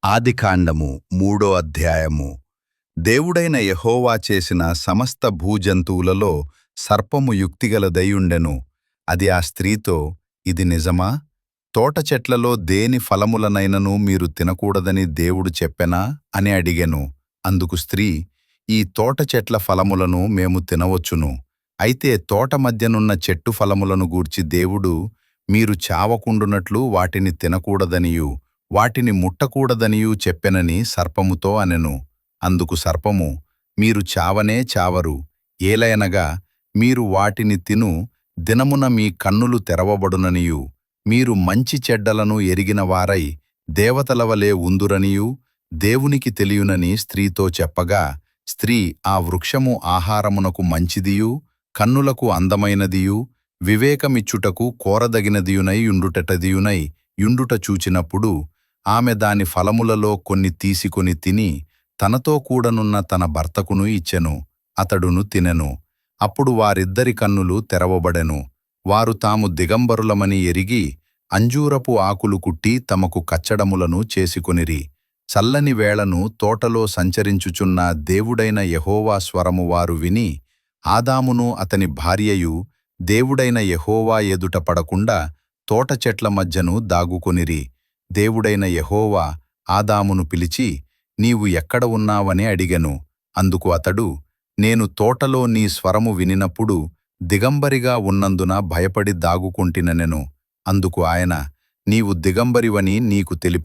ఆదికాండము 3వ అధ్యాయము. దేవుడైన యెహోవా చేసిన సమస్త భూజంతువులలో సర్పము యుక్తిగలదయుండెను. అది ఆ స్త్రీతో, ఇది నిజమా? తోట చెట్లలో దేని ఫలములనైనను మీరు తినకూడదని దేవుడు చెప్పెనా అని అడిగెను. అందుకు స్త్రీ, ఈ తోట చెట్ల ఫలములను మేము తినవచ్చును. అయితే తోట మధ్యనున్న చెట్టు ఫలములను గూర్చి దేవుడు, మీరు చావకుండునట్లు వాటిని తినకూడదనియూ వాటిని ముట్టకూడదనియూ చెప్పెనని సర్పముతో అనెను. అందుకు సర్పము, మీరు చావనే చావరు. ఏలయనగా మీరు వాటిని తిను దినమున మీ కన్నులు తెరవబడుననియూ మీరు మంచి చెడ్డలను ఎరిగిన వారై దేవతలవలే ఉందురనియూ దేవునికి తెలియునని స్త్రీతో చెప్పగా, స్త్రీ ఆ వృక్షము ఆహారమునకు మంచిదియూ కన్నులకు అందమైనదియూ వివేకమిచ్చుటకు కోరదగినదియునై యుండుట చూచినప్పుడు ఆమె దాని ఫలములలో కొన్ని తీసుకొని తిని తనతో కూడనున్న తన భర్తకును ఇచ్చెను. అతడును తినెను. అప్పుడు వారిద్దరి కన్నులు తెరవబడెను. వారు తాము దిగంబరులమని ఎరిగి అంజూరపు ఆకులు కుట్టి తమకు కచ్చడములను చేసుకొనిరి. చల్లని వేళను తోటలో సంచరించుచున్న దేవుడైన యెహోవా స్వరము వారు విని, ఆదామును అతని భార్యయు దేవుడైన యెహోవా ఎదుట పడకుండా తోట చెట్ల మధ్యను దాగుకొనిరి. దేవుడైన యెహోవా ఆదామును పిలిచి, నీవు ఎక్కడ ఉన్నావని అడిగెను. అందుకు అతడు, నేను తోటలో నీ స్వరము వినినప్పుడు దిగంబరిగా ఉన్నందున భయపడి దాగుకొంటినెను. అందుకు ఆయన, నీవు దిగంబరివని నీకు తెలిపి